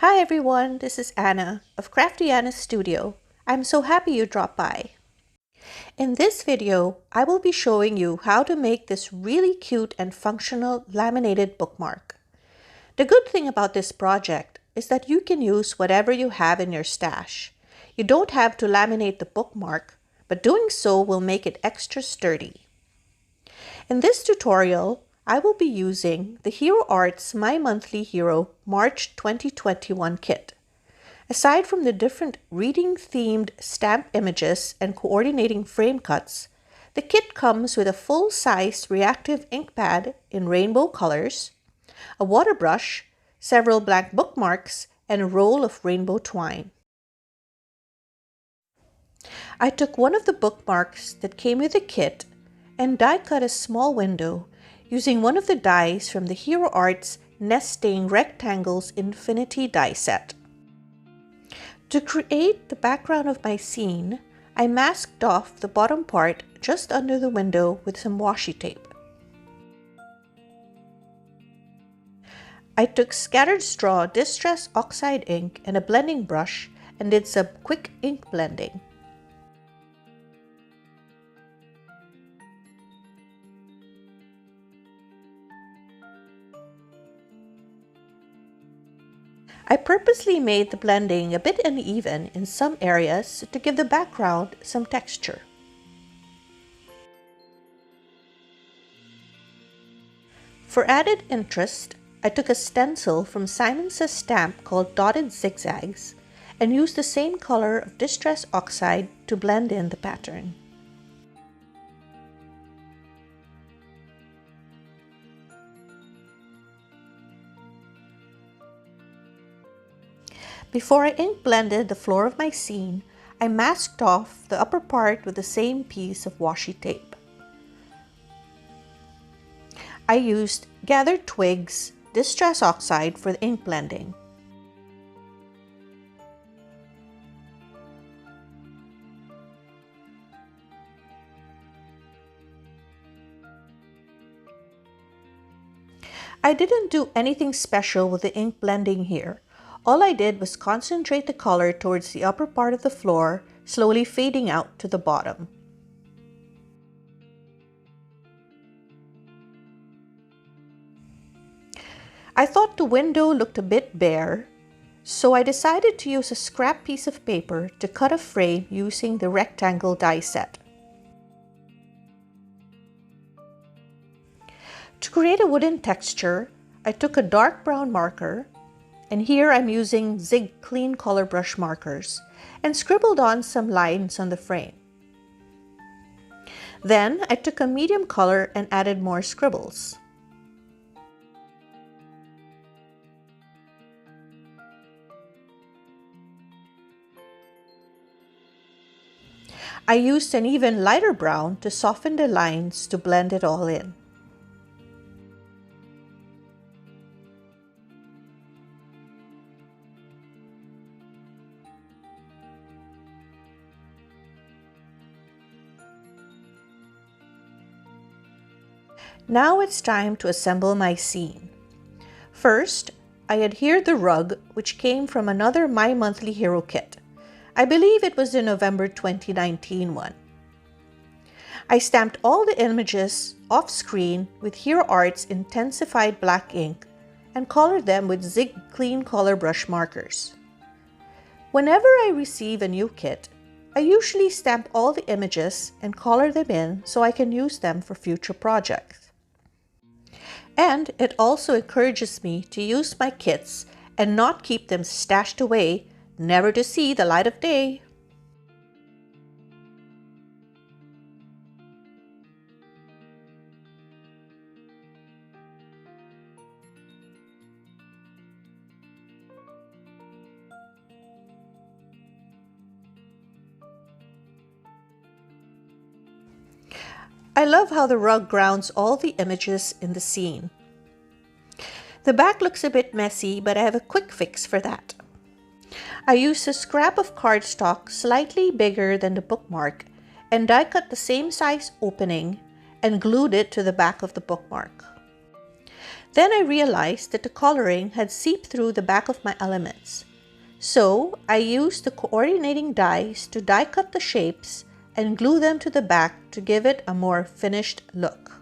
Hi everyone, this is Anna of Crafty Anna's Studio. I'm so happy you dropped by. In this video, I will be showing you how to make this really cute and functional laminated bookmark. The good thing about this project is that you can use whatever you have in your stash. You don't have to laminate the bookmark, but doing so will make it extra sturdy. In this tutorial, I will be using the Hero Arts My Monthly Hero March 2021 kit. Aside from the different reading-themed stamp images and coordinating frame cuts, the kit comes with a full-size reactive ink pad in rainbow colors, a water brush, several blank bookmarks, and a roll of rainbow twine. I took one of the bookmarks that came with the kit and die cut a small window using one of the dies from the Hero Arts Nesting Rectangles Infinity die set. To create the background of my scene, I masked off the bottom part just under the window with some washi tape. I took scattered straw Distress Oxide ink and a blending brush and did some quick ink blending. I purposely made the blending a bit uneven in some areas to give the background some texture. For added interest, I took a stencil from Simon Says stamp called Dotted Zigzags and used the same color of Distress Oxide to blend in the pattern. Before I ink blended the floor of my scene, I masked off the upper part with the same piece of washi tape. I used Gathered Twigs Distress Oxide for the ink blending. I didn't do anything special with the ink blending here. All I did was concentrate the color towards the upper part of the floor, slowly fading out to the bottom. I thought the window looked a bit bare, so I decided to use a scrap piece of paper to cut a frame using the rectangle die set. To create a wooden texture, I took a dark brown marker, and here I'm using Zig Clean Color Brush markers, and scribbled on some lines on the frame. Then I took a medium color and added more scribbles. I used an even lighter brown to soften the lines to blend it all in. Now it's time to assemble my scene. First, I adhered the rug, which came from another My Monthly Hero kit. I believe it was the November 2019 one. I stamped all the images off screen with Hero Arts Intens-ified black ink and colored them with Zig Clean Color Brush markers. Whenever I receive a new kit, I usually stamp all the images and color them in so I can use them for future projects. And it also encourages me to use my kits and not keep them stashed away, never to see the light of day. I love how the rug grounds all the images in the scene. The back looks a bit messy, but I have a quick fix for that. I used a scrap of cardstock slightly bigger than the bookmark and die cut the same size opening and glued it to the back of the bookmark. Then I realized that the coloring had seeped through the back of my elements. So I used the coordinating dies to die cut the shapes and glue them to the back to give it a more finished look.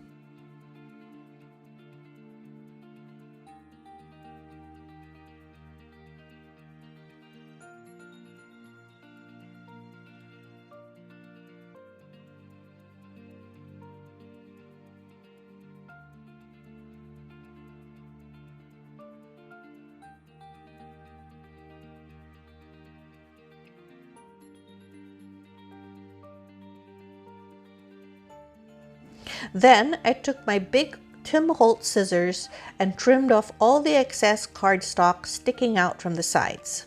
Then I took my big Tim Holtz scissors and trimmed off all the excess cardstock sticking out from the sides.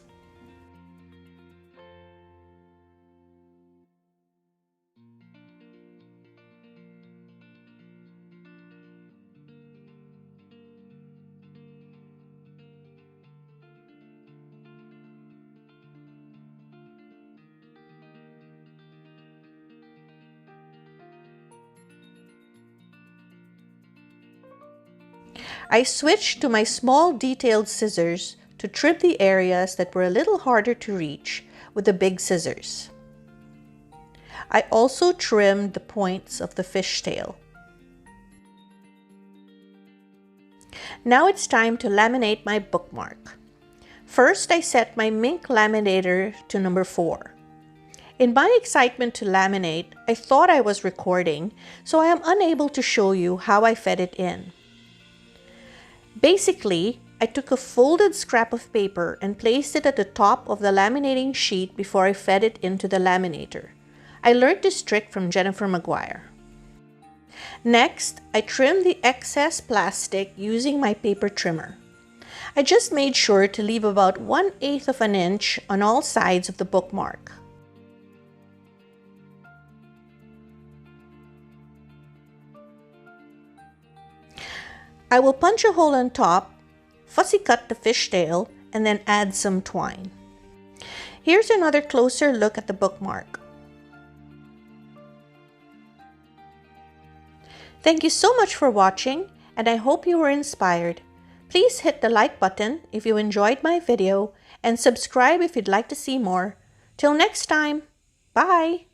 I switched to my small detailed scissors to trim the areas that were a little harder to reach with the big scissors. I also trimmed the points of the fishtail. Now it's time to laminate my bookmark. First, I set my Mink laminator to number 4. In my excitement to laminate, I thought I was recording, so I am unable to show you how I fed it in. Basically, I took a folded scrap of paper and placed it at the top of the laminating sheet before I fed it into the laminator. I learned this trick from Jennifer Maguire. Next, I trimmed the excess plastic using my paper trimmer. I just made sure to leave about 1/8 of an inch on all sides of the bookmark. I will punch a hole on top, fussy cut the fishtail, and then add some twine. Here's another closer look at the bookmark. Thank you so much for watching, and I hope you were inspired. Please hit the like button if you enjoyed my video and subscribe if you'd like to see more. Till next time, bye!